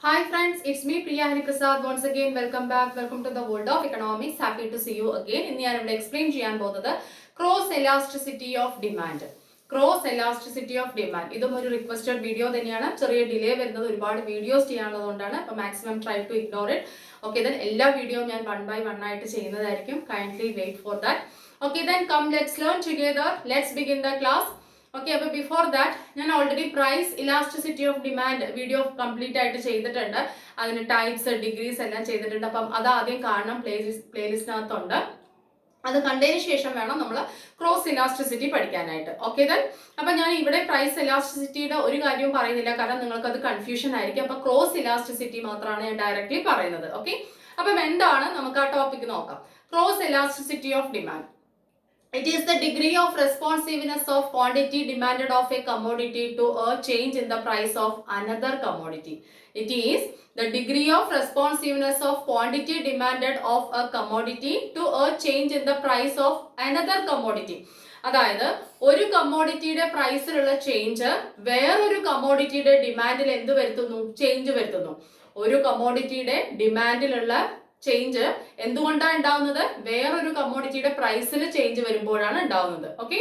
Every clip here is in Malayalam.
Hi friends, it's me Priya Hariprasad. Once again, welcome back. Welcome to the world of economics. Happy to see you again. ഇന്ന് ഞാൻ ഇവിടെ എക്സ്പ്ലെയിൻ ചെയ്യാൻ പോകുന്നത് cross elasticity of demand. Cross elasticity of demand ഇതും ഒരു റിക്വസ്റ്റഡ് വീഡിയോ തന്നെയാണ്. ചെറിയ ഡിലേ വരുന്നത് ഒരുപാട് വീഡിയോസ് ചെയ്യാനുള്ളതുകൊണ്ടാണ്. അപ്പോൾ maximum try to ignore it. Okay, then എല്ലാ വീഡിയോയും ഞാൻ 1 by 1 ആയിട്ട് ചെയ്യുന്നതായിരിക്കും. Kindly wait for that. Okay, then come let's learn together. Let's begin the class. Okay, അപ്പോൾ ബിഫോർ ദാറ്റ് ഞാൻ already price elasticity of demand video complete ആയിട്ട് ചെയ്തിട്ടുണ്ട്. അതിന് ടൈപ്സ് ഡിഗ്രീസ് എല്ലാം ചെയ്തിട്ടുണ്ട്. അപ്പം അത് ആദ്യം കാണണം, പ്ലേലിസ്റ്റിനകത്തുണ്ട്. അത് കണ്ടതിന് ശേഷം വേണം നമ്മൾ ക്രോസ് ഇലാസ്റ്റിസിറ്റി പഠിക്കാനായിട്ട്. ഓക്കെ ദെൻ, അപ്പം ഞാൻ ഇവിടെ പ്രൈസ് ഇലാസ്റ്റിസിറ്റിയുടെ ഒരു കാര്യവും പറയുന്നില്ല, കാരണം നിങ്ങൾക്ക് അത് കൺഫ്യൂഷൻ ആയിരിക്കും. അപ്പം ക്രോസ് ഇലാസ്റ്റിസിറ്റി മാത്രമാണ് ഞാൻ ഡയറക്റ്റ്ലി പറയുന്നത്. ഓക്കെ, അപ്പം എന്താണ്, നമുക്ക് ആ ടോപ്പിക് നോക്കാം. Cross elasticity of demand. It is the degree of responsiveness of quantity demanded of a commodity to a change in the price of another commodity. It is the degree of responsiveness of quantity demanded of a commodity to a change in the price of another commodity. അതായത് ഒരു കമ്മോഡിറ്റിയുടെ പ്രൈസിലുള്ള ചേഞ്ച് വേറൊരു കമ്മോഡിറ്റിയുടെ ഡിമാൻഡിൽ എന്ത് വരുത്തുന്നു? ചേഞ്ച് വരുത്തുന്നു. ഒരു കമ്മോഡിറ്റിയുടെ ഡിമാൻഡിലുള്ള ചേഞ്ച് എന്തുകൊണ്ടാണ് ഉണ്ടാവുന്നത്? വേറൊരു കമ്മോഡിറ്റിയുടെ പ്രൈസിൽ ചേഞ്ച് വരുമ്പോഴാണ് ഉണ്ടാവുന്നത്. ഓക്കെ,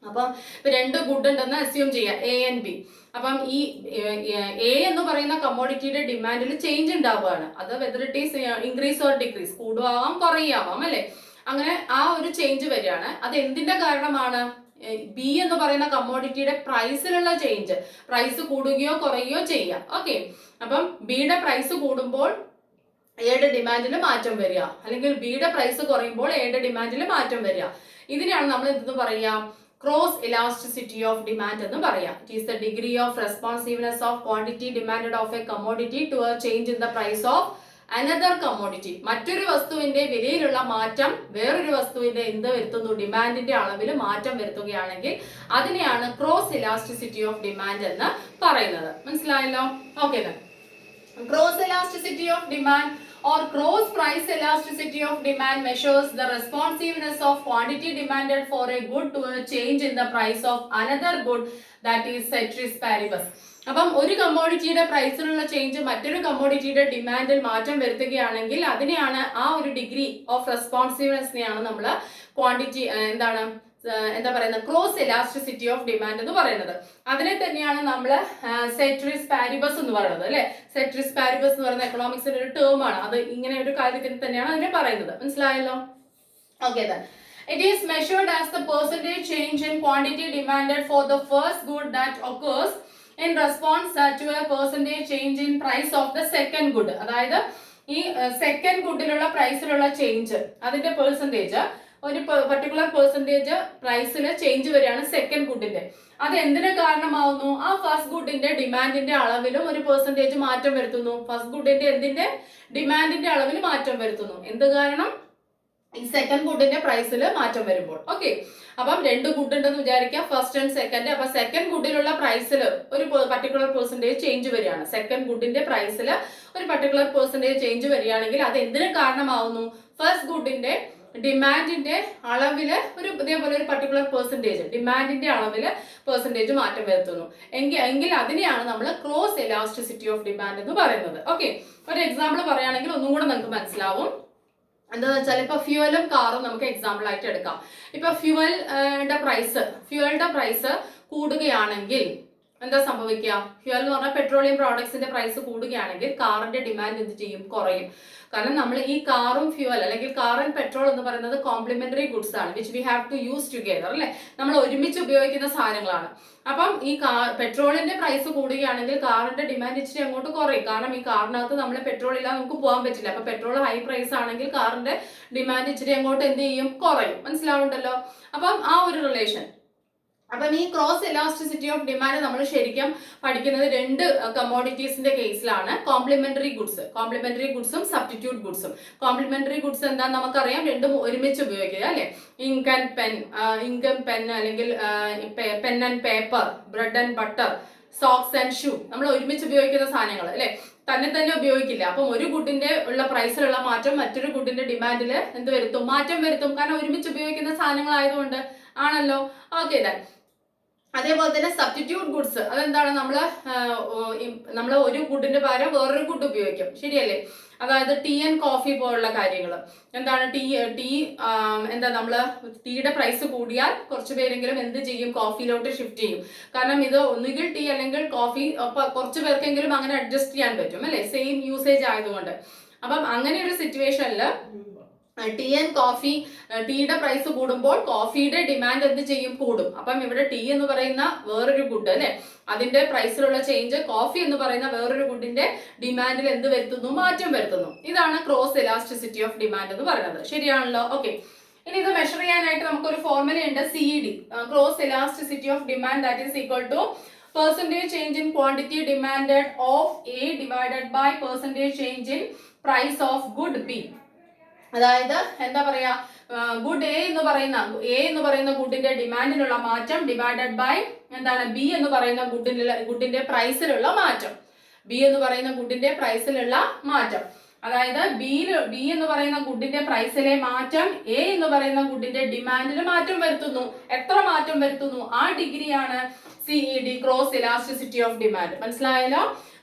അപ്പം രണ്ട് ഗുഡ് ഉണ്ടെന്ന് അസ്യൂം ചെയ്യാം, എ ആൻഡ് ബി. അപ്പം ഈ എ എന്ന് പറയുന്ന കമ്മോഡിറ്റിയുടെ ഡിമാൻഡിൽ ചേഞ്ച് ഉണ്ടാവുകയാണ്. അത് whether it is increase or decrease, കൂടുവാം കുറയാവാം അല്ലെ, അങ്ങനെ ആ ഒരു ചേഞ്ച് വരികയാണ്. അത് എന്തിന്റെ കാരണമാണ്? ബി എന്ന് പറയുന്ന കമ്മോഡിറ്റിയുടെ പ്രൈസിലുള്ള ചേഞ്ച്, പ്രൈസ് കൂടുകയോ കുറയുകയോ ചെയ്യാം. ഓക്കെ, അപ്പം ബിയുടെ പ്രൈസ് കൂടുമ്പോൾ എയുടെ ഡിമാൻഡിൽ മാറ്റം വരിക, അല്ലെങ്കിൽ ബിയുടെ പ്രൈസ് കുറയുമ്പോൾ എയുടെ ഡിമാൻഡിൽ മാറ്റം വരിക. ഇതിനെയാണ് നമ്മൾ എന്തെന്ന് പറയാ? ക്രോസ് ഇലാസ്റ്റിസിറ്റി ഓഫ് ഡിമാൻഡ് എന്ന് പറയാം. It is the degree of responsiveness of quantity demanded of a commodity to a change in the price of another commodity. മറ്റൊരു വസ്തുവിന്റെ വിലയിലുള്ള മാറ്റം വേറൊരു വസ്തുവിന്റെ എന്ത് വരുത്തുന്നു? ഡിമാൻഡിന്റെ അളവിൽ മാറ്റം വരുത്തുകയാണെങ്കിൽ അതിനെയാണ് ക്രോസ് ഇലാസ്റ്റിസിറ്റി ഓഫ് ഡിമാൻഡ് എന്ന് പറയുന്നത്. മനസ്സിലായല്ലോ? Okay, cross elasticity of demand or cross price elasticity of demand measures the responsiveness of quantity demanded for a good to a change in the price of another good, that is ceteris paribus. അപ്പം ഒരു കമ്മോഡിറ്റിയുടെ പ്രൈസിലുള്ള ചേഞ്ച് മറ്റൊരു കമ്മോഡിറ്റിയുടെ ഡിമാൻഡിൽ മാറ്റം വരുത്തുകയാണെങ്കിൽ അതിനെയാണ്, ആ ഒരു ഡിഗ്രി ഓഫ് റെസ്പോൺസീവ്നെസ്സിനെയാണ് നമ്മൾ ക്വാണ്ടിറ്റി എന്താ പറയുന്നത്, ക്രോസ് എലാസ്റ്റിസിറ്റി ഓഫ് ഡിമാൻഡ് എന്ന് പറയുന്നത്. അതിനെ തന്നെയാണ് നമ്മൾ സെട്രിസ് പാരിബസ് എന്ന് പറയുന്നത് അല്ലെ. സെട്രിസ് പാരിബസ് എന്ന് പറയുന്ന എക്കണോമിക്സിന്റെ ഒരു ടേം ആണ്. അത് ഇങ്ങനെ ഒരു കാര്യത്തിന് തന്നെയാണ് അതിനെ പറയുന്നത്. മനസ്സിലായല്ലോ? Okay, it is measured as the percentage change in quantity demanded for the first good that occurs in response to a percentage change in price of the second good. അതായത് ഈ സെക്കൻഡ് ഗുഡിലുള്ള പ്രൈസിലുള്ള ചേഞ്ച്, അതിന്റെ പെർസെൻറ്റേജ്, ഒരു പർട്ടിക്കുലർ പെർസെൻറ്റേജ് പ്രൈസിൽ ചേഞ്ച് വരികയാണ് സെക്കൻഡ് ഗുഡിന്റെ. അത് എന്തിനു കാരണമാവുന്നു? ആ ഫസ്റ്റ് ഗുഡിന്റെ ഡിമാൻഡിന്റെ അളവിലും ഒരു പെർസെൻറ്റേജ് മാറ്റം വരുത്തുന്നു. ഫസ്റ്റ് ഗുഡിന്റെ എന്തിന്റെ? ഡിമാൻഡിന്റെ അളവിൽ മാറ്റം വരുത്തുന്നു. എന്ത് കാരണം? ഈ സെക്കൻഡ് ഗുഡിന്റെ പ്രൈസിൽ മാറ്റം വരുമ്പോൾ. ഓക്കെ, അപ്പം രണ്ട് ഗുഡ് ഉണ്ടെന്ന് വിചാരിക്കാം, ഫസ്റ്റ് ആൻഡ് സെക്കൻഡ്. അപ്പൊ സെക്കൻഡ് ഗുഡിലുള്ള പ്രൈസിൽ ഒരു പർട്ടിക്കുലർ പെർസെൻറ്റേജ് ചേഞ്ച് വരികയാണ്. സെക്കൻഡ് ഗുഡിന്റെ പ്രൈസിൽ ഒരു പർട്ടിക്കുലർ പെർസെൻറ്റേജ് ചേഞ്ച് വരികയാണെങ്കിൽ അത് എന്തിനു കാരണമാവുന്നു? ഫസ്റ്റ് ഗുഡിന്റെ ഡിമാൻഡിന്റെ അളവില് ഇതേപോലെ ഒരു പർട്ടിക്കുലർ പെർസെൻറ്റേജ്, ഡിമാൻഡിന്റെ അളവില് പെർസെൻറ്റേജ് മാറ്റം വരുത്തുന്നു എങ്കിൽ അതിനെയാണ് നമ്മൾ ക്രോസ് എലാസ്റ്റിസിറ്റി ഓഫ് ഡിമാൻഡ് എന്ന് പറയുന്നത്. ഓക്കെ, ഒരു എക്സാമ്പിൾ പറയുകയാണെങ്കിൽ ഒന്നും കൂടെ നമുക്ക് മനസ്സിലാവും. എന്താന്ന് വെച്ചാൽ ഇപ്പൊ ഫ്യൂവലും കാറും നമുക്ക് എക്സാമ്പിൾ ആയിട്ട് എടുക്കാം. ഇപ്പൊ ഫ്യൂവലിന്റെ പ്രൈസ് കൂടുകയാണെങ്കിൽ എന്താ സംഭവിക്കുക? ഫ്യൂവൽ എന്ന് പറഞ്ഞാൽ പെട്രോളിയം പ്രോഡക്ട്സിന്റെ പ്രൈസ് കൂടുകയാണെങ്കിൽ കാറിന്റെ ഡിമാൻഡ് എന്ത് ചെയ്യും? കുറയും. കാരണം നമ്മൾ ഈ കാറും ഫ്യൂവൽ അല്ലെങ്കിൽ കാർ ആൻഡ് പെട്രോൾ എന്ന് പറയുന്നത് കോംപ്ലിമെന്ററി ഗുഡ്സ് ആണ്, which we have to use together അല്ലെ. നമ്മൾ ഒരുമിച്ച് ഉപയോഗിക്കുന്ന സാധനങ്ങളാണ്. അപ്പം ഈ പെട്രോളിന്റെ പ്രൈസ് കൂടുകയാണെങ്കിൽ കാറിന്റെ ഡിമാൻഡ് ഇച്ചിരി അങ്ങോട്ട് കുറയും. കാരണം ഈ കാറിനകത്ത് നമ്മൾ പെട്രോൾ ഇല്ലാതെ നമുക്ക് പോകാൻ പറ്റില്ല. അപ്പൊ പെട്രോൾ ഹൈ പ്രൈസ് ആണെങ്കിൽ കാറിന്റെ ഡിമാൻഡ് ഇച്ചിരി അങ്ങോട്ട് എന്ത് ചെയ്യും? കുറയും. മനസ്സിലാവുണ്ടല്ലോ? അപ്പം ആ ഒരു റിലേഷൻ. അപ്പം ഈ ക്രോസ് എലാസ്റ്റിസിറ്റി ഓഫ് ഡിമാൻഡ് നമ്മൾ ശരിക്കും പഠിക്കുന്നത് രണ്ട് കമ്മോഡിറ്റീസിന്റെ കേസിലാണ്. കോംപ്ലിമെന്ററി ഗുഡ്സും സബ്സ്റ്റിറ്റ്യൂട്ട് ഗുഡ്സും. കോംപ്ലിമെന്ററി ഗുഡ്സ് എന്താന്ന് നമുക്കറിയാം, രണ്ടും ഒരുമിച്ച് ഉപയോഗിക്കുക അല്ലെ. ഇങ്ക് ആൻഡ് പെൻ അല്ലെങ്കിൽ pen and paper, bread and butter, socks and shoe, നമ്മൾ ഒരുമിച്ച് ഉപയോഗിക്കുന്ന സാധനങ്ങൾ അല്ലെ. തന്നെ ഉപയോഗിക്കില്ല. അപ്പം ഒരു ഗുഡിന്റെ ഉള്ള പ്രൈസിലുള്ള മാറ്റം മറ്റൊരു ഗുഡിന്റെ ഡിമാൻഡിൽ എന്ത് വരുത്തും? മാറ്റം വരുത്തും. കാരണം ഒരുമിച്ച് ഉപയോഗിക്കുന്ന സാധനങ്ങൾ ആയതുകൊണ്ട് ആണല്ലോ. ഓക്കെ, അതേപോലെ തന്നെ സബ്സ്റ്റിറ്റ്യൂട്ട് ഗുഡ്സ്, അതെന്താണ്, നമ്മൾ ഒരു ഗുഡിന്റെ പകരം വേറൊരു ഗുഡ് ഉപയോഗിക്കും, ശരിയല്ലേ? അതായത് ടീ ആൻഡ് കോഫി പോലുള്ള കാര്യങ്ങൾ. എന്താണ് ടീ എന്താ നമ്മള് ടീയുടെ പ്രൈസ് കൂടിയാൽ കുറച്ച് പേരെങ്കിലും എന്ത് ചെയ്യും, കോഫിയിലോട്ട് ഷിഫ്റ്റ് ചെയ്യും. കാരണം ഇത് ഒന്നുകിൽ ടീ അല്ലെങ്കിൽ കോഫി, കുറച്ച് പേർക്കെങ്കിലും അങ്ങനെ അഡ്ജസ്റ്റ് ചെയ്യാൻ പറ്റും അല്ലെ, സെയിം യൂസേജ് ആയതുകൊണ്ട്. അപ്പം അങ്ങനെ ഒരു സിറ്റുവേഷനിൽ ടീ ആൻഡ് കോഫി, ടീയുടെ പ്രൈസ് കൂടുമ്പോൾ കോഫിയുടെ ഡിമാൻഡ് എന്ത് ചെയ്യും, കൂടും. അപ്പം ഇവിടെ ടീ എന്ന് പറയുന്ന വേറൊരു ഗുഡ് അല്ലെ, അതിന്റെ പ്രൈസിലുള്ള ചേഞ്ച് കോഫി എന്ന് പറയുന്ന വേറൊരു ഗുഡിന്റെ ഡിമാൻഡിൽ എന്ത് വരുത്തുന്നു, മാറ്റം വരുത്തുന്നു. ഇതാണ് ക്രോസ് എലാസ്റ്റിസിറ്റി ഓഫ് ഡിമാൻഡ് എന്ന് പറയുന്നത്, ശരിയാണല്ലോ? ഓക്കെ, ഇനി ഇത് മെഷർ ചെയ്യാനായിട്ട് നമുക്കൊരു ഫോർമുല ഉണ്ട്, CED, cross elasticity of demand, that is equal to percentage change in quantity demanded of A divided by percentage change in price of good B. അതായത് എന്താ പറയാ, ഗുഡ് എ എന്ന് പറയുന്ന ഗുഡിന്റെ ഡിമാൻഡിലുള്ള മാറ്റം ഡിവൈഡഡ് ബൈ എന്താണ് ബി എന്ന് പറയുന്ന ഗുഡിന്റെ പ്രൈസിലുള്ള മാറ്റം. ബി എന്ന് പറയുന്ന ഗുഡിന്റെ പ്രൈസിലുള്ള മാറ്റം, അതായത് ബി എന്ന് പറയുന്ന ഗുഡിന്റെ പ്രൈസിലെ മാറ്റം എ എന്ന് പറയുന്ന ഗുഡിന്റെ ഡിമാൻഡിൽ മാറ്റം വരുത്തുന്നു. എത്ര മാറ്റം വരുത്തുന്നു, ആ ഡിഗ്രിയാണ് CED, cross elasticity of demand. മനസ്സിലായല്ലോ?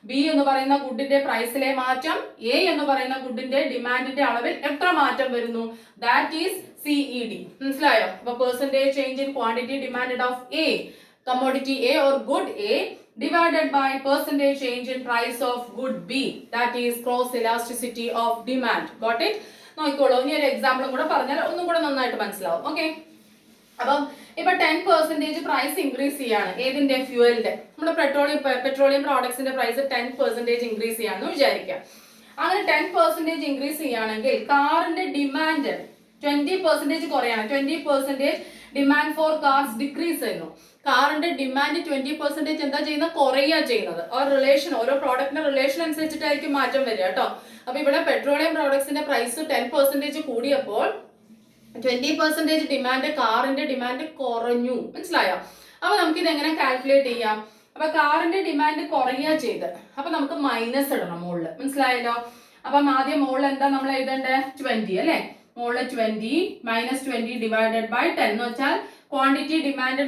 ബി എന്ന് പറയുന്ന ഗുഡിന്റെ പ്രൈസിലെ മാറ്റം എ എന്ന് പറയുന്ന ഗുഡിന്റെ ഡിമാൻഡിന്റെ അളവിൽ എത്ര മാറ്റം വരുന്നു, ദാറ്റ് ഈസ് CED. മനസ്സിലായോ? അപ്പൊ percentage change in quantity demanded of a, commodity A or good A, divided by percentage change in price of good B, that is cross elasticity of demand. Got it? നോക്കിക്കോളൂ, ഇനി ഒരു എക്സാമ്പിളും കൂടെ പറഞ്ഞാൽ ഒന്നും കൂടെ നന്നായിട്ട് മനസ്സിലാവും. ഓക്കെ, അപ്പം ഇപ്പൊ 10% പ്രൈസ് ഇൻക്രീസ് ചെയ്യാണ്, ഏതിന്റെ, ഫ്യൂവലിന്റെ. നമ്മുടെ പെട്രോളിയം പ്രോഡക്ട്സിന്റെ പ്രൈസ് 10% ഇൻക്രീസ് ചെയ്യാന്ന് വിചാരിക്കാം. അങ്ങനെ 10% ഇൻക്രീസ് ചെയ്യുകയാണെങ്കിൽ കാറിന്റെ demand 20% കുറയാണ്. 20% demand for cars decrease ചെയ്യുന്നു. കാറിന്റെ ഡിമാൻഡ് 20% എന്താ ചെയ്യുന്നത്, കുറയുക ചെയ്യുന്നത്. ഓരോ പ്രോഡക്റ്റിന്റെ റിലേഷൻ അനുസരിച്ചിട്ടായിരിക്കും മാറ്റം വരിക കേട്ടോ. അപ്പൊ ഇവിടെ പെട്രോളിയം പ്രോഡക്ട്സിന്റെ പ്രൈസ് 10% കൂടിയപ്പോൾ 20% ഡിമാൻഡ്, കാറിന്റെ ഡിമാൻഡ് കുറഞ്ഞു. മനസ്സിലായോ? അപ്പൊ നമുക്ക് ഇത് എങ്ങനെ കാൽക്കുലേറ്റ് ചെയ്യാം? അപ്പൊ കാറിന്റെ ഡിമാൻഡ് കുറയുക ചെയ്ത്, അപ്പൊ നമുക്ക് മൈനസ് ഇടണം മുകളില്. മനസ്സിലായല്ലോ? അപ്പം ആദ്യം മുകളിൽ എന്താ നമ്മൾ എഴുതേണ്ടത്, 20 അല്ലെ, മുകളിൽ 20 മൈനസ് 20 ഡിവൈഡഡ് ബൈ 10 എന്ന് വെച്ചാൽ ക്വാണ്ടിറ്റി ഡിമാൻഡിൽ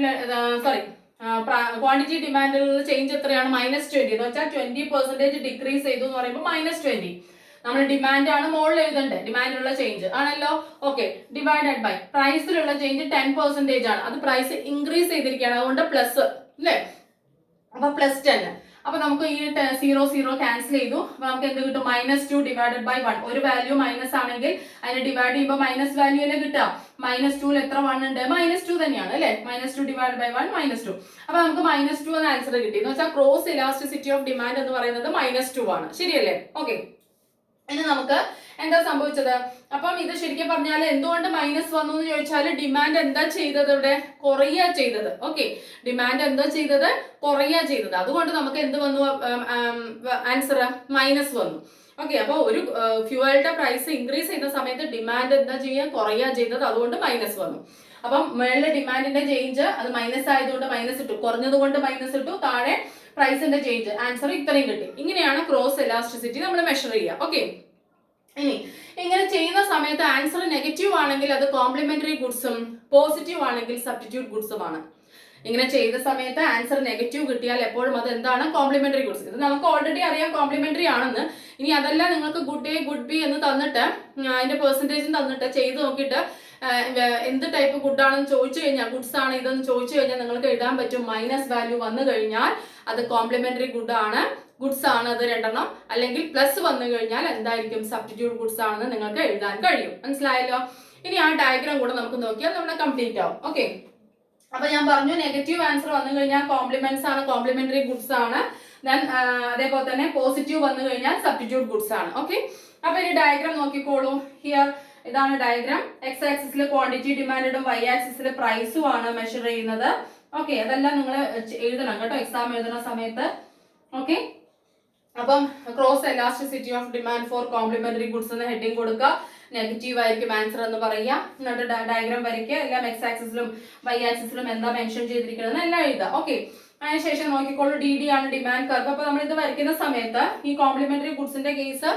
ക്വാണ്ടിറ്റി ഡിമാൻഡിലുള്ള ചേഞ്ച് എത്രയാണ്, -20 എന്ന് വെച്ചാൽ 20% ഡിക്രീസ് ചെയ്തു എന്ന് പറയുമ്പോൾ -20. നമ്മൾ ഡിമാൻഡ് ആണ് മുകളിൽ എഴുതേണ്ടത്, ഡിമാൻഡിലുള്ള ചേഞ്ച് ആണല്ലോ. ഓക്കെ, ഡിവൈഡഡ് ബൈ പ്രൈസിലുള്ള ചേഞ്ച് 10% ആണ്, അത് പ്രൈസ് ഇൻക്രീസ് ചെയ്തിരിക്കുകയാണ്, അതുകൊണ്ട് പ്ലസ് അല്ലേ. അപ്പൊ +10. അപ്പൊ നമുക്ക് ഈ 0 ക്യാൻസൽ ചെയ്തു. അപ്പൊ നമുക്ക് എന്ത് കിട്ടും, -2 ഡിവൈഡഡ് ബൈ 1. ഒരു വാല്യൂ മൈനസ് ആണെങ്കിൽ അതിനെ ഡിവൈഡ് ചെയ്യുമ്പോൾ മൈനസ് വാല്യൂ അല്ലേ കിട്ടുക. -2 എത്ര 1 ഉണ്ട്, -2 തന്നെയാണ് അല്ലെ. -2 ഡിവൈഡ് ബൈ 1 -2. അപ്പൊ നമുക്ക് -2 എന്ന ആൻസർ കിട്ടി. എന്ന് വെച്ചാൽ ക്രോസ് ഇലാസ്റ്റിസിറ്റി ഓഫ് ഡിമാൻഡ് എന്ന് പറയുന്നത് -2 ആണ്, ശരിയല്ലേ? ഓക്കെ, ഇനി നമുക്ക് എന്താ സംഭവിച്ചത്, അപ്പം ഇത് ശരിക്കും പറഞ്ഞാൽ എന്തുകൊണ്ട് മൈനസ് വന്നു എന്ന് ചോദിച്ചാൽ ഡിമാൻഡ് എന്താ ചെയ്തത്, ഇവിടെ കുറയുക ചെയ്തത്. ഓക്കെ, ഡിമാൻഡ് എന്താ ചെയ്തത്, കുറയുക ചെയ്തത്. അതുകൊണ്ട് നമുക്ക് എന്ത് വന്നു, ആൻസർ മൈനസ് വന്നു. ഓക്കെ, അപ്പൊ ഒരു ഫ്യൂവലിന്റെ പ്രൈസ് ഇൻക്രീസ് ചെയ്യുന്ന സമയത്ത് ഡിമാൻഡ് എന്താ ചെയ്യുക, കുറയുക ചെയ്തത്, അതുകൊണ്ട് മൈനസ് വന്നു. അപ്പം മേളിലെ ഡിമാൻഡിന്റെ ചേഞ്ച് അത് മൈനസ് ആയതുകൊണ്ട് മൈനസ് ഇട്ടു, കുറഞ്ഞത് കൊണ്ട് മൈനസ് ഇട്ടു, താഴെ പ്രൈസിന്റെ ചേഞ്ച്, ആൻസർ ഇത്രയും കിട്ടി. ഇങ്ങനെയാണ് ക്രോസ് എലാസ്റ്റിസിറ്റി നമ്മൾ മെഷർ ചെയ്യുക. ഓക്കെ, ഇനി ഇങ്ങനെ ചെയ്യുന്ന സമയത്ത് ആൻസർ നെഗറ്റീവ് ആണെങ്കിൽ അത് കോംപ്ലിമെന്ററി ഗുഡ്സും, പോസിറ്റീവ് ആണെങ്കിൽ സബ്സ്റ്റിറ്റ്യൂട്ട് ഗുഡ്സുമാണ്. ഇങ്ങനെ ചെയ്ത സമയത്ത് ആൻസർ നെഗറ്റീവ് കിട്ടിയാൽ എപ്പോഴും അത് എന്താണ്, കോംപ്ലിമെന്ററി ഗുഡ്സ്. ഇത് നമുക്ക് ഓൾറെഡി അറിയാം കോംപ്ലിമെന്ററി ആണെന്ന്. ഇനി അതല്ല, നിങ്ങൾക്ക് ഗുഡ് എ ഗുഡ് ബി എന്ന് തന്നിട്ട് അതിന്റെ പെർസെന്റേജും തന്നിട്ട് ചെയ്ത് നോക്കിയിട്ട് എന്ത് ടൈപ്പ് ഗുഡ് ആണെന്ന് ചോദിച്ചു കഴിഞ്ഞാൽ, ഗുഡ്സ് ആണ് ഇതെന്ന് ചോദിച്ചു കഴിഞ്ഞാൽ നിങ്ങൾക്ക് എഴുതാൻ പറ്റും. മൈനസ് വാല്യൂ വന്നു കഴിഞ്ഞാൽ അത് കോംപ്ലിമെന്ററി ഗുഡ് ആണ്, ഗുഡ്സ് ആണ് അത് 2 അല്ലെങ്കിൽ പ്ലസ് വന്നു കഴിഞ്ഞാൽ എന്തായിരിക്കും, സബ്സ്റ്റിറ്റ്യൂട്ട് ഗുഡ്സ് ആണെന്ന് നിങ്ങൾക്ക് എഴുതാൻ കഴിയും. മനസ്സിലായല്ലോ? ഇനി ആ ഡയഗ്രാം കൂടെ നമുക്ക് നോക്കിയാൽ നമ്മുടെ കംപ്ലീറ്റ് ആവും. ഓക്കെ, അപ്പൊ ഞാൻ പറഞ്ഞു നെഗറ്റീവ് ആൻസർ വന്നു കഴിഞ്ഞാൽ കോംപ്ലിമെന്റ്സ് ആണ്, കോംപ്ലിമെന്ററി ഗുഡ്സ് ആണ്. ദെൻ അതേപോലെ തന്നെ പോസിറ്റീവ് വന്നു കഴിഞ്ഞാൽ സബ്സ്റ്റിറ്റ്യൂട്ട് ഗുഡ്സ് ആണ്. ഓക്കെ, അപ്പൊ ഇനി ഡയഗ്രാം നോക്കിക്കോളൂ. ഹിയർ ഇതാണ് ഡയഗ്രാം. എക്സ് ആക്സിസിൽ ക്വാണ്ടിറ്റി ഡിമാൻഡും വൈ ആക്സിസിൽ പ്രൈസും ആണ് മെഷർ ചെയ്യുന്നത്. ഓക്കെ, അതെല്ലാം നിങ്ങൾ എഴുതണം കേട്ടോ എക്സാം എഴുതുന്ന സമയത്ത്. ഓക്കെ, അപ്പം cross elasticity of demand for complementary goods എന്ന ഹെഡിങ് കൊടുക്കുക. നെഗറ്റീവ് ആയിരിക്കും ആൻസർ എന്ന് പറയുക. എന്നിട്ട് ഡയഗ്രാം വരയ്ക്കുക. എല്ലാം എക്സ് ആക്സിസിലും വൈ ആക്സിസിലും എന്താ മെൻഷൻ ചെയ്തിരിക്കുന്നത് എല്ലാം എഴുതുക. ഓക്കെ, അതിനുശേഷം നോക്കിക്കോളൂ, DD ആണ് ഡിമാൻഡ് കർവ്. അപ്പൊ നമ്മൾ ഇത് വരയ്ക്കുന്ന സമയത്ത് ഈ കോംപ്ലിമെന്ററി ഗുഡ്സിന്റെ case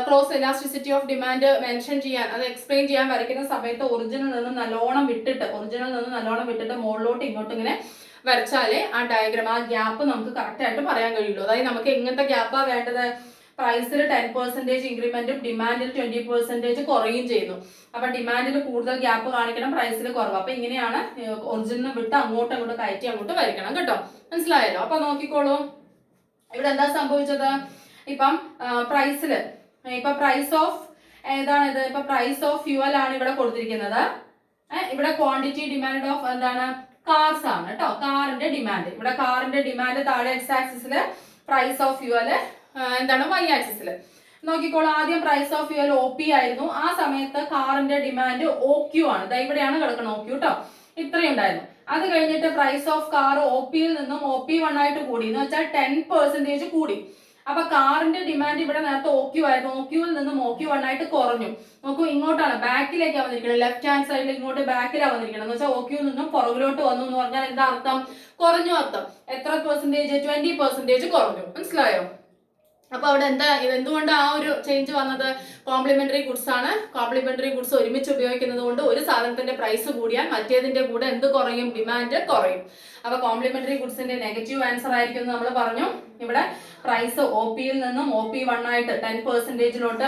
cross elasticity of demand mention ചെയ്യാൻ, അത് എക്സ്പ്ലെയിൻ ചെയ്യാൻ വരയ്ക്കുന്ന സമയത്ത് ഒറിജിനൽ നിന്ന് നല്ലോണം വിട്ടിട്ട് മുകളിലോട്ട് ഇങ്ങോട്ട് ഇങ്ങനെ വരച്ചാലേ ആ ഡയഗ്രാം ആ ഗ്യാപ്പ് നമുക്ക് കറക്റ്റ് ആയിട്ട് പറയാൻ കഴിയുള്ളൂ. അതായത് നമുക്ക് എങ്ങനത്തെ ഗ്യാപ്പാ വേണ്ടത്? പ്രൈസിൽ 10% ഇൻക്രിമെന്റും ഡിമാൻഡിൽ 20% കുറയും ചെയ്യുന്നു. അപ്പൊ ഡിമാൻഡിൽ കൂടുതൽ ഗ്യാപ്പ് കാണിക്കണം, പ്രൈസിൽ കുറവ്. അപ്പൊ ഇങ്ങനെയാണ് ഒറിജിനൽ വിട്ട് അങ്ങോട്ടും കയറ്റി അങ്ങോട്ട് വരയ്ക്കണം കേട്ടോ. മനസ്സിലായല്ലോ? അപ്പൊ നോക്കിക്കോളൂ, ഇവിടെ എന്താ സംഭവിച്ചത്? ഇപ്പം പ്രൈസിൽ ഇപ്പൊ പ്രൈസ് ഓഫ് ഏതാണിത്? ഇപ്പൊ പ്രൈസ് ഓഫ് ഫ്യൂവൽ ആണ് ഇവിടെ കൊടുത്തിരിക്കുന്നത്. ഇവിടെ ക്വാണ്ടിറ്റി ഡിമാൻഡ് ഓഫ് എന്താണ്? കാർസ് ആണ് കേട്ടോ. കാറിന്റെ ഡിമാൻഡ്, ഇവിടെ കാറിന്റെ ഡിമാൻഡ് താഴെ എക്സ് ആക്സിസിൽ, പ്രൈസ് ഓഫ് ഫ്യൂവല് എന്താണ് വൈ ആക്സിസിൽ. നോക്കിക്കോളൂ, ആദ്യം പ്രൈസ് ഓഫ് ഫ്യൂവൽ OP ആയിരുന്നു. ആ സമയത്ത് കാറിന്റെ ഡിമാൻഡ് OQ ആണ്. ഇവിടെയാണ് കിടക്കുന്നത് OQ കേട്ടോ. ഇത്രയും ഉണ്ടായിരുന്നു. അത് കഴിഞ്ഞിട്ട് പ്രൈസ് ഓഫ് കാർ OP യിൽ നിന്നും OP1 ആയിട്ട് കൂടി, എന്ന് വെച്ചാൽ 10% കൂടി. അപ്പൊ കാറിന്റെ ഡിമാൻഡ് ഇവിടെ നേരത്തെ OQ ആയിരുന്നു, OQ യിൽ നിന്നും OQ1 ആയിട്ട് കുറഞ്ഞു. നോക്കൂ, ഇങ്ങോട്ടാണ് ബാക്കിലേക്കാണ് വന്നിരിക്കുന്നത്, ലെഫ്റ്റ് ഹാൻഡ് സൈഡിൽ ഇങ്ങോട്ട് ബാക്കിലാണ് വന്നിരിക്കുന്നത്. എന്ന് വെച്ചാൽ OQ നിന്നും പുറകിലോട്ട് വന്നു എന്ന് പറഞ്ഞാൽ എന്താ അർത്ഥം? കുറഞ്ഞു അർത്ഥം. എത്ര പെർസെന്റേജ്? 20% കുറഞ്ഞു. മനസ്സിലായോ? അപ്പൊ അവിടെ എന്താ, എന്തുകൊണ്ട് ആ ഒരു ചേഞ്ച് വന്നത്? കോംപ്ലിമെന്ററി ഗുഡ്സ് ആണ്. കോംപ്ലിമെന്ററി ഗുഡ്സ് ഒരുമിച്ച് ഉപയോഗിക്കുന്നത് കൊണ്ട് ഒരു സാധനത്തിന്റെ പ്രൈസ് കൂടിയാൽ മറ്റേതിന്റെ കൂടെ എന്ത് കുറയും? ഡിമാൻഡ് കുറയും. അപ്പൊ കോംപ്ലിമെന്ററി ഗുഡ്സിന്റെ നെഗറ്റീവ് ആൻസർ ആയിരിക്കും നമ്മൾ പറഞ്ഞു. ഇവിടെ പ്രൈസ് OP യിൽ നിന്നും OP1 ആയിട്ട് 10%ലോട്ട്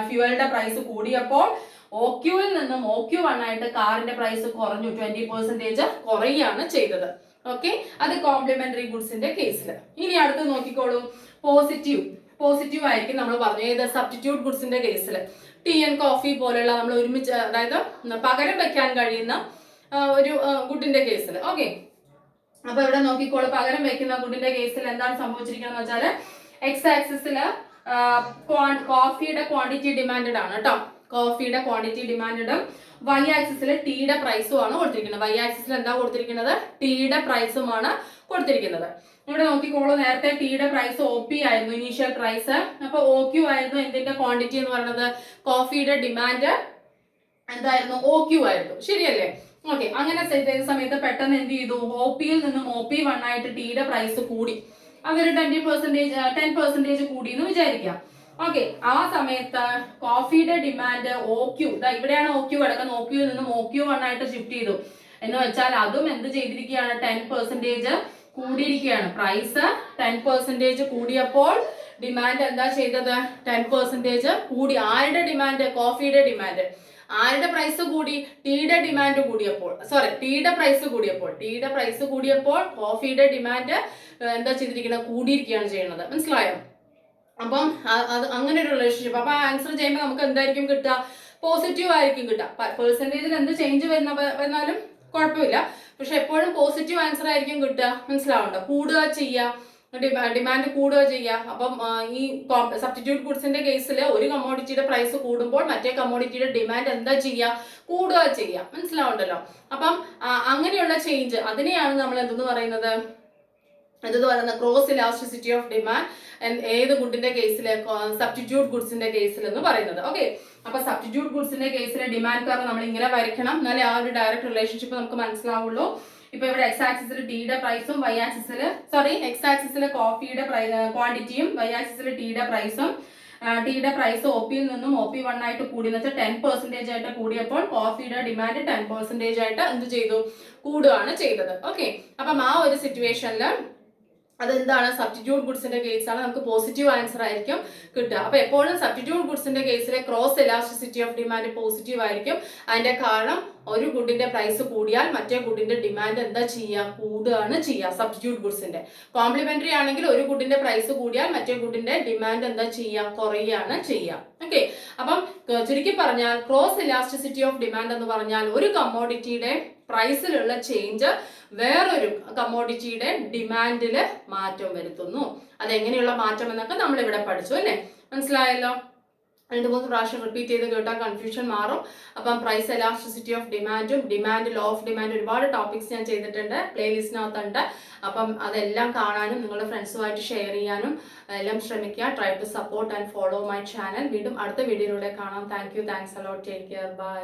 ഫ്യൂവലിന്റെ പ്രൈസ് കൂടിയപ്പോൾ OQ യിൽ നിന്നും OQ1 ആയിട്ട് കാറിന്റെ പ്രൈസ് കുറഞ്ഞു, 20% കുറയുകയാണ് ചെയ്തത്. ഓക്കെ, അത് കോംപ്ലിമെന്ററി ഗുഡ്സിന്റെ കേസിൽ. ഇനി അടുത്ത് നോക്കിക്കോളൂ, പോസിറ്റീവ് ആയിരിക്കും നമ്മൾ പറഞ്ഞു. ഏത്? സബ്സ്റ്റിറ്റ്യൂട്ട് ഗുഡ്സിന്റെ കേസിൽ. ടീ ആൻഡ് കോഫി പോലെയുള്ള നമ്മൾ ഒരുമിച്ച്, അതായത് പകരം വെക്കാൻ കഴിയുന്ന ഒരു ഗുഡിന്റെ കേസിൽ. ഓക്കെ, അപ്പൊ ഇവിടെ നോക്കിക്കോളൂ, പകരം വെക്കുന്ന ഗുഡിന്റെ കേസിൽ എന്താണ് സംഭവിച്ചിരിക്കുന്നത് വെച്ചാൽ എക്സ് ആക്സിസില് കോഫിയുടെ ക്വാണ്ടിറ്റി ഡിമാൻഡ് ആണ് കേട്ടോ. കോഫിയുടെ ക്വാണ്ടിറ്റി ഡിമാൻഡും വൈ ആക്സിസിൽ ടീയുടെ പ്രൈസും ആണ് കൊടുത്തിരിക്കുന്നത്. വൈ ആക്സിസിൽ എന്താ കൊടുത്തിരിക്കുന്നത്? ടീയുടെ പ്രൈസുമാണ് കൊടുത്തിരിക്കുന്നത്. ഇവിടെ നോക്കിക്കോളൂ, നേരത്തെ ടീയുടെ പ്രൈസ് OP ആയിരുന്നു, ഇനീഷ്യൽ പ്രൈസ്. അപ്പൊ OQ ആയിരുന്നു എന്തിന്റെ ക്വാണ്ടിറ്റി എന്ന് പറയുന്നത്? കോഫിയുടെ ഡിമാൻഡ് എന്തായിരുന്നു? OQ ആയിരുന്നു. ശരിയല്ലേ? ഓക്കെ, അങ്ങനെ ചെയ്ത സമയത്ത് പെട്ടെന്ന് എന്ത് ചെയ്തു? OP യിൽ നിന്നും OP1 ആയിട്ട് ടീയുടെ പ്രൈസ് കൂടി. അതൊരു 10% കൂടി എന്ന് വിചാരിക്കാം. ഓക്കെ, ആ സമയത്ത് കോഫിയുടെ ഡിമാൻഡ് OQ, ഇവിടെയാണ് OQ കിടക്കുന്നത്, OQ യിൽ നിന്നും OQ1 ആയിട്ട് ഷിഫ്റ്റ് ചെയ്തു. എന്ന് വെച്ചാൽ അതും എന്ത് ചെയ്തിരിക്കുകയാണ്? 10% കൂടിയിരിക്കുകയാണ്. പ്രൈസ് 10% കൂടിയപ്പോൾ ഡിമാൻഡ് എന്താ ചെയ്തത്? 10% കൂടി. ആരുടെ ഡിമാൻഡ്? കോഫിയുടെ ഡിമാൻഡ്. ആരുടെ പ്രൈസ് കൂടി? ടീയുടെ ഡിമാൻഡ് കൂടിയപ്പോൾ, ടീയുടെ പ്രൈസ് കൂടിയപ്പോൾ കോഫിയുടെ ഡിമാൻഡ് എന്താ ചെയ്തിരിക്കുന്നത്? കൂടിയിരിക്കുകയാണ് ചെയ്യുന്നത്. മനസ്സിലായോ? അപ്പം അത് അങ്ങനെ ഒരു റിലേഷൻഷിപ്പ്. അപ്പൊ ആൻസർ ചെയ്യുമ്പോൾ നമുക്ക് എന്തായിരിക്കും കിട്ടുക? പോസിറ്റീവ് ആയിരിക്കും കിട്ടുക. പെർസെന്റേജിൽ എന്ത് ചേഞ്ച് വന്നാലും കുഴപ്പമില്ല, പക്ഷെ എപ്പോഴും പോസിറ്റീവ് ആൻസർ ആയിരിക്കും കിട്ടുക. മനസ്സിലാവുണ്ടോ? കൂടുക ചെയ്യുക, ഡിമാൻഡ് കൂടുക ചെയ്യുക. അപ്പം ഈ സബ്സ്റ്റിറ്റ്യൂട്ട് ഗുഡ്സിന്റെ കേസിൽ ഒരു കമ്മോഡിറ്റിയുടെ പ്രൈസ് കൂടുമ്പോൾ മറ്റേ കമ്മോഡിറ്റിയുടെ ഡിമാൻഡ് എന്താ ചെയ്യുക? കൂടുക ചെയ്യുക. മനസ്സിലാവുണ്ടല്ലോ? അപ്പം അങ്ങനെയുള്ള ചേഞ്ച്, അതിനെയാണ് നമ്മൾ എന്തെന്ന് പറയുന്നത്? എന്തെന്ന് പറയുന്നത്? Cross elasticity of demand. ഏത് ഗുഡിന്റെ കേസിൽ? സബ്സ്റ്റിറ്റ്യൂട്ട് ഗുഡ്സിന്റെ കേസിൽ എന്ന് പറയുന്നത്. ഓക്കെ, അപ്പൊ സബ്സ്റ്റിറ്റ്യൂട്ട് ഗുഡ്സിന്റെ കേസിലെ ഡിമാൻഡ് കർവ് നമ്മൾ ഇങ്ങനെ വരയ്ക്കണം, എന്നാലേ ആ ഒരു ഡയറക്റ്റ് റിലേഷൻഷിപ്പ് നമുക്ക് മനസ്സിലാവുള്ളൂ. ഇപ്പൊ ഇവിടെ എക്സ് ആക്സിസിൽ ടീയുടെ പ്രൈസും വൈ ആക്സിസിൽ എക്സ് ആക്സിസിലെ കോഫിയുടെ ക്വാണ്ടിറ്റിയും വൈ ആക്സിസിൽ ടീയുടെ പ്രൈസും. ടീയുടെ പ്രൈസ് OP യിൽ നിന്നും OP1 ആയിട്ട് കൂടി, എന്ന് വെച്ചാൽ 10% ആയിട്ട് കൂടിയപ്പോൾ കോഫിയുടെ ഡിമാൻഡ് 10% ആയിട്ട് എന്ത് ചെയ്തു? കൂടുകയാണ് ചെയ്തത്. ഓക്കെ, അപ്പം ആ ഒരു സിറ്റുവേഷനിൽ അതെന്താണ്? സബ്സ്റ്റിറ്റ്യൂട്ട് ഗുഡ്സിന്റെ കേസാണ്, നമുക്ക് പോസിറ്റീവ് ആൻസർ ആയിരിക്കും കിട്ടുക. അപ്പൊ എപ്പോഴും സബ്സ്റ്റിറ്റ്യൂട്ട് ഗുഡ്സിന്റെ കേസിലെ cross elasticity of demand positive ആയിരിക്കും. അതിന്റെ കാരണം ഒരു ഗുഡിന്റെ പ്രൈസ് കൂടിയാൽ മറ്റേ ഗുഡിന്റെ ഡിമാൻഡ് എന്താ ചെയ്യുക? കൂടുകയാണ് ചെയ്യുക. സബ്സ്റ്റിറ്റ്യൂട്ട് ഗുഡ്സിന്റെ. കോംപ്ലിമെന്ററി ആണെങ്കിൽ ഒരു ഗുഡിന്റെ പ്രൈസ് കൂടിയാൽ മറ്റേ ഗുഡിന്റെ ഡിമാൻഡ് എന്താ ചെയ്യുക? കുറയുകയാണ് ചെയ്യുക. ഓക്കെ, അപ്പം ചുരുക്കി പറഞ്ഞാൽ ക്രോസ് എലാസ്റ്റിസിറ്റി ഓഫ് ഡിമാൻഡ് എന്ന് പറഞ്ഞാൽ ഒരു കമ്മോഡിറ്റിയുടെ പ്രൈസിലുള്ള ചേഞ്ച് വേറൊരു കമ്മോഡിറ്റിയുടെ ഡിമാൻഡിൽ മാറ്റം വരുത്തുന്നു. അതെങ്ങനെയുള്ള മാറ്റം എന്നൊക്കെ നമ്മൾ ഇവിടെ പഠിച്ചു അല്ലേ? മനസ്സിലായല്ലോ? 2-3 പ്രാവശ്യം റിപ്പീറ്റ് ചെയ്ത് കേട്ടാൽ കൺഫ്യൂഷൻ മാറും. അപ്പം പ്രൈസ് എലാസ്റ്റിസിറ്റി ഓഫ് ഡിമാൻഡും ഡിമാൻഡ്, ലോ ഓഫ് ഡിമാൻഡ്, ഒരുപാട് ടോപ്പിക്സ് ഞാൻ ചെയ്തിട്ടുണ്ട്, പ്ലേലിസ്റ്റിനകത്തുണ്ട്. അപ്പം അതെല്ലാം കാണാനും നിങ്ങളുടെ ഫ്രണ്ട്സുമായിട്ട് ഷെയർ ചെയ്യാനും എല്ലാം ശ്രമിക്കുക. Try to support and follow my channel. വീണ്ടും അടുത്ത വീഡിയോയിലൂടെ കാണാം. Thank you, thanks a lot, take care, by.